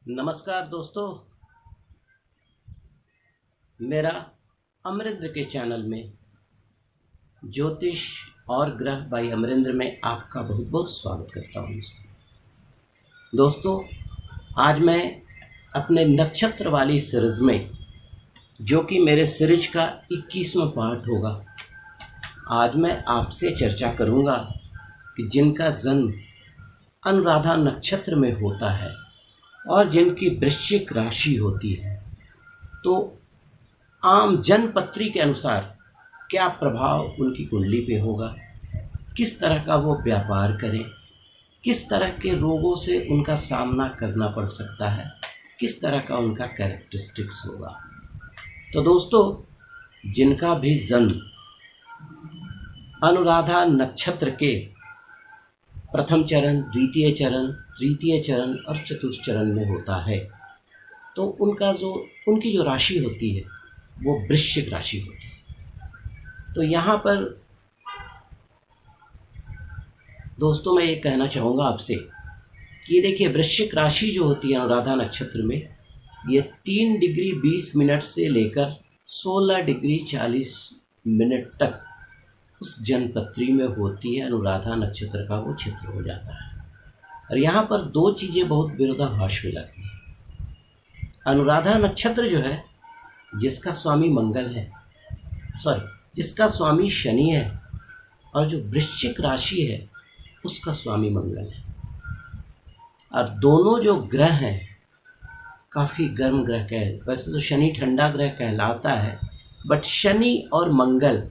नमस्कार दोस्तों, मेरा अमरेंद्र के चैनल में ज्योतिष और ग्रह बाई अमरेंद्र में आपका बहुत बहुत स्वागत करता हूँ। दोस्तों, आज मैं अपने नक्षत्र वाली सीरीज में, जो कि मेरे सीरीज का 21वां पार्ट होगा, आज मैं आपसे चर्चा करूँगा कि जिनका जन्म अनुराधा नक्षत्र में होता है और जिनकी वृश्चिक राशि होती है, तो आम जनपत्री के अनुसार क्या प्रभाव उनकी कुंडली पे होगा, किस तरह का वो व्यापार करें, किस तरह के रोगों से उनका सामना करना पड़ सकता है, किस तरह का उनका कैरेक्टरिस्टिक्स होगा। तो दोस्तों, जिनका भी जन्म अनुराधा नक्षत्र के प्रथम चरण, द्वितीय चरण, तृतीय चरण और चतुर्थ चरण में होता है, तो उनकी जो राशि होती है वो वृश्चिक राशि होती है। तो यहाँ पर दोस्तों मैं ये कहना चाहूँगा आपसे कि देखिए, वृश्चिक राशि जो होती है अनुराधा नक्षत्र में, ये 3 डिग्री 20 मिनट से लेकर 16 डिग्री 40 मिनट तक उस जनपत्री में होती है। अनुराधा नक्षत्र का वो क्षेत्र हो जाता है। और यहाँ पर दो चीज़ें बहुत विरोधाभास में लगती हैं। अनुराधा नक्षत्र जो है, जिसका स्वामी मंगल है, जिसका स्वामी शनि है, और जो वृश्चिक राशि है उसका स्वामी मंगल है। और दोनों जो ग्रह हैं काफ़ी गर्म ग्रह वैसे तो शनि ठंडा ग्रह कहलाता है, बट शनि और मंगल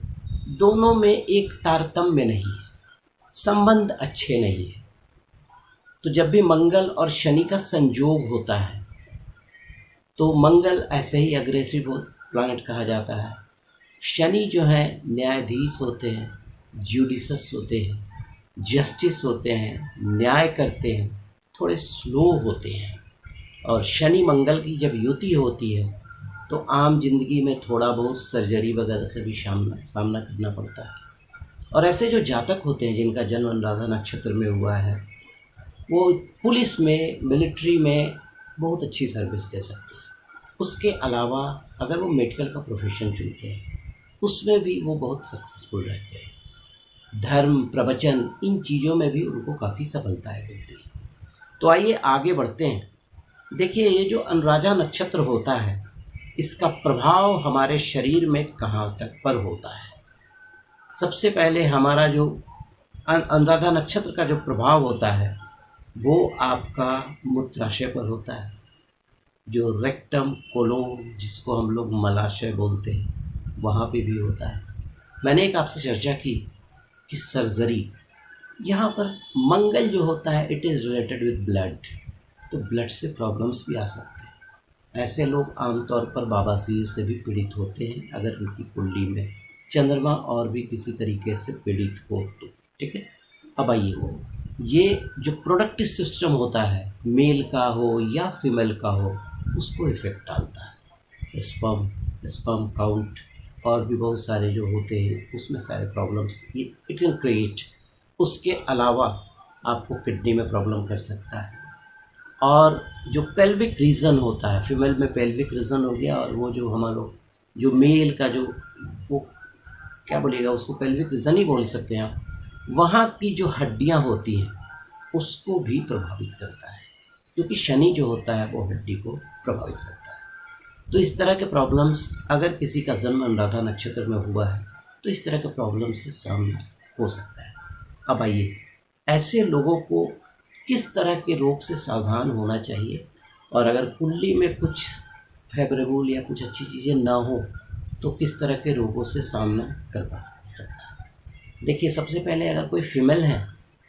दोनों में एक तारतम्य नहीं है, संबंध अच्छे नहीं है। तो जब भी मंगल और शनि का संयोग होता है तो मंगल ऐसे ही अग्रेसिव प्लैनेट कहा जाता है। शनि जो है न्यायाधीश होते हैं, ज्यूडिशस होते हैं, जस्टिस होते हैं, न्याय करते हैं, थोड़े स्लो होते हैं। और शनि मंगल की जब युति होती है तो आम जिंदगी में थोड़ा बहुत सर्जरी वगैरह से भी सामना करना पड़ता है। और ऐसे जो जातक होते हैं जिनका जन्म अनुराधा नक्षत्र में हुआ है, वो पुलिस में, मिलिट्री में बहुत अच्छी सर्विस दे सकते हैं। उसके अलावा अगर वो मेडिकल का प्रोफेशन चुनते हैं, उसमें भी वो बहुत सक्सेसफुल रहते हैं। धर्म, प्रवचन, इन चीज़ों में भी उनको काफ़ी सफलताएँ मिलती है। तो आइए आगे बढ़ते हैं। देखिए, ये जो अनुराधा नक्षत्र होता है, इसका प्रभाव हमारे शरीर में कहाँ तक पर होता है। सबसे पहले हमारा जो अनुराधा नक्षत्र का जो प्रभाव होता है वो आपका मूत्राशय पर होता है, जो रेक्टम, कोलोन, जिसको हम लोग मलाशय बोलते हैं, वहाँ पे भी होता है। मैंने एक आपसे चर्चा की कि सर्जरी, यहाँ पर मंगल जो होता है it is related with blood, तो ब्लड से प्रॉब्लम्स भी आ सकते हैं। ऐसे लोग आमतौर पर बवासीर से भी पीड़ित होते हैं अगर उनकी कुंडली में चंद्रमा और भी किसी तरीके से पीड़ित हो तो। ठीक है, अब आइए, ये जो प्रोडक्टिव सिस्टम होता है, मेल का हो या फीमेल का हो, उसको इफेक्ट डालता है। स्पर्म काउंट और भी बहुत सारे जो होते हैं उसमें सारे प्रॉब्लम्स इट कैन क्रिएट। उसके अलावा आपको किडनी में प्रॉब्लम कर सकता है। और जो पेल्विक रीजन होता है, फीमेल में पेल्विक रीजन हो गया, और वो जो हमारा जो मेल का जो वो क्या बोलिएगा, उसको पेल्विक रीजन ही बोल सकते हैं आप, वहाँ की जो हड्डियाँ होती हैं उसको भी प्रभावित करता है, क्योंकि शनि जो होता है वो हड्डी को प्रभावित करता है। तो इस तरह के प्रॉब्लम्स, अगर किसी का जन्म अनुराधा नक्षत्र में हुआ है तो इस तरह के प्रॉब्लम्स से सामना हो सकता है। अब आइए, ऐसे लोगों को किस तरह के रोग से सावधान होना चाहिए, और अगर कुंडली में कुछ फेवरेबल या कुछ अच्छी चीज़ें ना हो तो किस तरह के रोगों से सामना कर सकता है। देखिए, सबसे पहले अगर कोई फीमेल है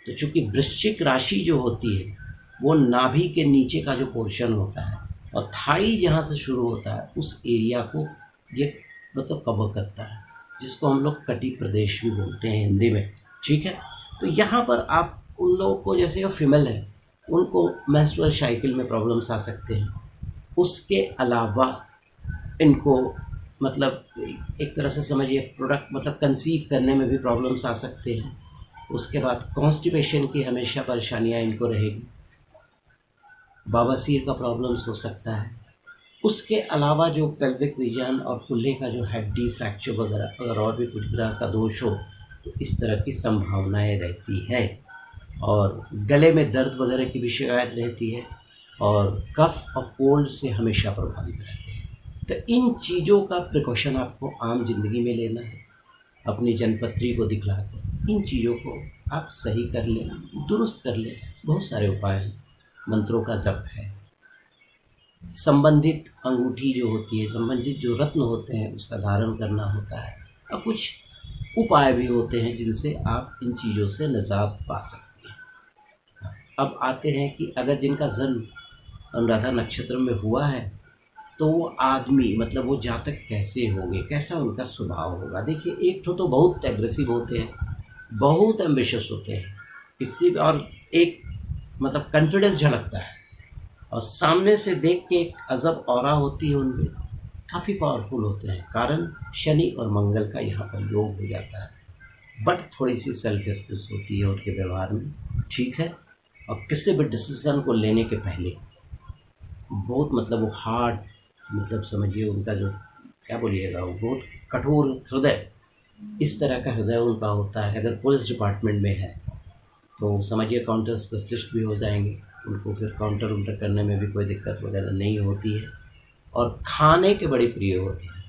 तो चूँकि वृश्चिक राशि जो होती है वो नाभि के नीचे का जो पोर्शन होता है और थाई जहाँ से शुरू होता है उस एरिया को ये मतलब कवर करता है, जिसको हम लोग कटी प्रदेश भी बोलते हैं हिंदी में। ठीक है, तो यहाँ पर आप उन लोगों को, जैसे वो फीमेल है, उनको मेंस्ट्रुअल साइकिल में प्रॉब्लम्स आ सकते हैं। उसके अलावा इनको मतलब एक तरह से समझिए प्रोडक्ट मतलब कंसीव करने में भी प्रॉब्लम्स आ सकते हैं। उसके बाद कॉन्स्टिपेशन की हमेशा परेशानियां इनको रहेगी। बवासीर का प्रॉब्लम्स हो सकता है। उसके अलावा जो पेल्विक रीजन और कूल्हे का जो हड्डी फ्रैक्चर वगैरह अगर और भी कुछ तरह का दोष हो तो इस तरह की संभावनाएं रहती है। और गले में दर्द वगैरह की भी शिकायत रहती है और कफ और कोल्ड से हमेशा प्रभावित रहते हैं। तो इन चीज़ों का प्रिकॉशन आपको आम जिंदगी में लेना है। अपनी जनपत्री को दिखलाकर इन चीज़ों को आप सही कर लें, दुरुस्त कर लें। बहुत सारे उपाय हैं, मंत्रों का जप है, संबंधित अंगूठी जो होती है, संबंधित जो रत्न होते हैं उसका धारण करना होता है, और कुछ उपाय भी होते हैं जिनसे आप इन चीज़ों से निजात पा सकते हैं। अब आते हैं कि अगर जिनका जन्म अनुराधा नक्षत्र में हुआ है तो वो आदमी मतलब वो जातक कैसे होंगे, कैसा उनका स्वभाव होगा। देखिए, एक तो बहुत एग्रेसिव होते हैं, बहुत एम्बिशियस होते हैं, इससे और एक मतलब कॉन्फिडेंस झलकता है, और सामने से देख के एक अजब ऑरा होती है उनमें, काफ़ी पावरफुल होते हैं। कारण शनि और मंगल का यहाँ पर योग हो जाता है। बट थोड़ी सी सेल्फिशनेस होती है उनके व्यवहार में, ठीक है। और किसी भी डिसीजन को लेने के पहले बहुत मतलब वो हार्ड, मतलब समझिए उनका जो क्या बोलिएगा, वो बहुत कठोर हृदय, इस तरह का हृदय उनका होता है। अगर पुलिस डिपार्टमेंट में है तो समझिए काउंटर स्पेशलिस्ट भी हो जाएंगे, उनको फिर काउंटर उल्टर करने में भी कोई दिक्कत वगैरह नहीं होती है। और खाने के बड़े प्रिय होते हैं,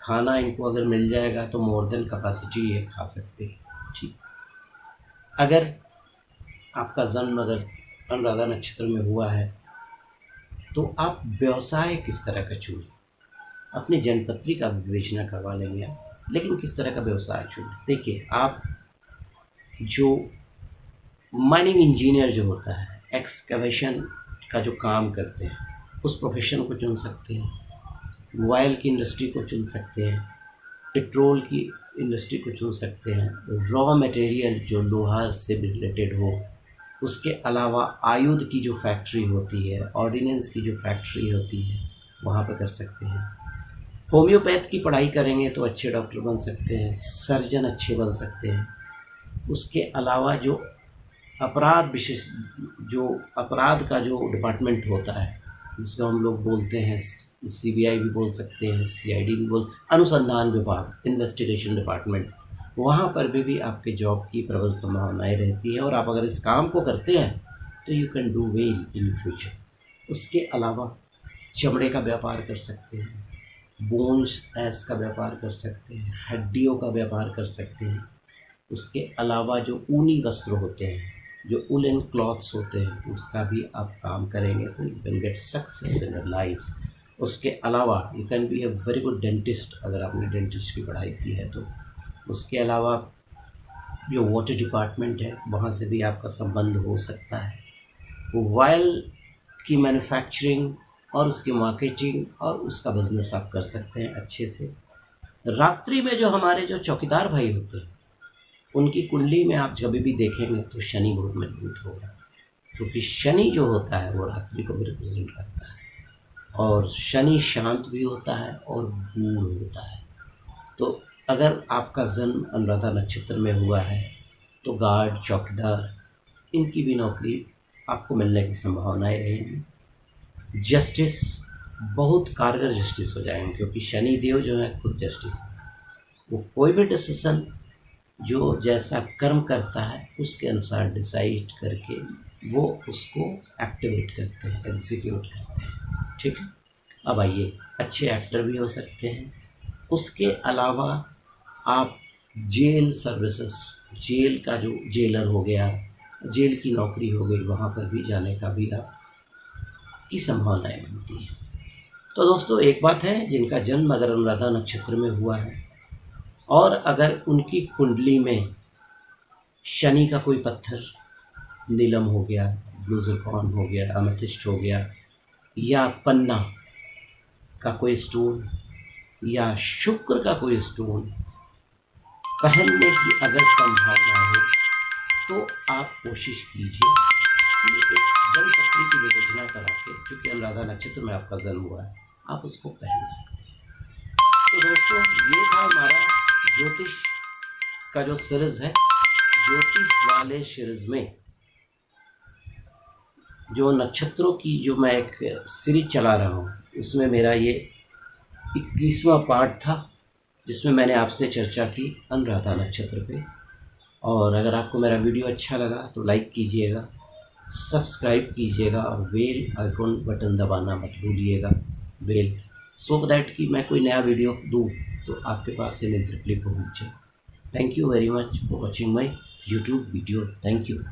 खाना इनको अगर मिल जाएगा तो मोर देन कैपेसिटी ये खा सकते हैं, ठीक। अगर आपका जन्म अगर अनुराधा नक्षत्र में हुआ है तो आप व्यवसाय किस तरह का चुनें, अपनी जनपत्री का विवेचना करवा लेंगे आप, लेकिन किस तरह का व्यवसाय चुनें। देखिए, आप जो माइनिंग इंजीनियर जो होता है, एक्सकवेशन का जो काम करते हैं, उस प्रोफेशन को चुन सकते हैं। ऑयल की इंडस्ट्री को चुन सकते हैं, पेट्रोल की इंडस्ट्री को चुन सकते हैं, रॉ मटेरियल जो लोहा से रिलेटेड हो, उसके अलावा आयुध की जो फैक्ट्री होती है, ऑर्डिनेंस की जो फैक्ट्री होती है, वहाँ पर कर सकते हैं। होम्योपैथ की पढ़ाई करेंगे तो अच्छे डॉक्टर बन सकते हैं, सर्जन अच्छे बन सकते हैं। उसके अलावा जो अपराध विशेष, जो अपराध का जो डिपार्टमेंट होता है, जिसको हम लोग बोलते हैं CBI भी बोल सकते हैं, CID भी बोल, अनुसंधान विभाग, इन्वेस्टिगेशन डिपार्टमेंट, वहाँ पर भी आपके जॉब की प्रबल संभावनाएं रहती है। और आप अगर इस काम को करते हैं तो you can do well in future. उसके अलावा चमड़े का व्यापार कर सकते हैं, बोन्स एस का व्यापार कर सकते हैं, हड्डियों का व्यापार कर सकते हैं। उसके अलावा जो ऊनी वस्त्र होते हैं, जो वुलन क्लॉथ्स होते हैं, उसका भी आप काम करेंगे तो you can get success in life. उसके अलावा you can be a very good dentist, अगर आपने डेंटिस्ट की पढ़ाई की है तो। उसके अलावा जो वाटर डिपार्टमेंट है, वहाँ से भी आपका संबंध हो सकता है। ऑयल की मैन्युफैक्चरिंग और उसकी मार्केटिंग और उसका बिजनेस आप कर सकते हैं अच्छे से। रात्रि में जो हमारे जो चौकीदार भाई होते हैं, उनकी कुंडली में आप कभी भी देखेंगे तो शनि बहुत मजबूत होगा, क्योंकि शनि जो होता है वो रात्रि को भी रिप्रेजेंट करता है, और शनि शांत भी होता है और गूढ़ होता है। तो अगर आपका जन्म अनुराधा नक्षत्र में हुआ है तो गार्ड, चौकीदार, इनकी भी नौकरी आपको मिलने की संभावनाएं रहेंगी। जस्टिस, बहुत कारगर जस्टिस हो जाएंगे, क्योंकि शनि देव जो है खुद जस्टिस है। वो कोई भी डिसीजन जो जैसा कर्म करता है उसके अनुसार डिसाइड करके वो उसको एक्टिवेट करते हैं, एग्जीक्यूट करते हैं, ठीक है। अब आइए, अच्छे एक्टर भी हो सकते हैं। उसके अलावा आप जेल सर्विसेज, जेल का जो जेलर हो गया, जेल की नौकरी हो गई, वहाँ पर भी जाने का भी आप की संभावनाएं बनती हैं। तो दोस्तों, एक बात है, जिनका जन्म अगर अनुराधा नक्षत्र में हुआ है और अगर उनकी कुंडली में शनि का कोई पत्थर, नीलम हो गया, ब्लू ज़िरकॉन हो गया, अमेथिस्ट हो गया, या पन्ना का कोई स्टोन, या शुक्र का कोई स्टोन पहनने की अगर संभावना हो तो आप कोशिश कीजिए कि एक जन्मपत्री की विवेचना करा के, क्योंकि अनुराधा नक्षत्र में आपका जन्म हुआ है, आप उसको पहन सकते हैं। तो दोस्तों, ये था हमारा ज्योतिष का जो सीरीज है, ज्योतिष वाले सीरीज में जो नक्षत्रों की जो मैं एक सीरीज चला रहा हूँ, उसमें मेरा ये 21वां पार्ट था, जिसमें मैंने आपसे चर्चा की अनुराधा नक्षत्र पे। और अगर आपको मेरा वीडियो अच्छा लगा तो लाइक कीजिएगा, सब्सक्राइब कीजिएगा और बेल आइकॉन बटन दबाना मत भूलिएगा, बेल, सो दैट कि मैं कोई नया वीडियो दूँ तो आपके पास इमीडिएटली पहुँचे। Thank you very much for watching my YouTube video. Thank you.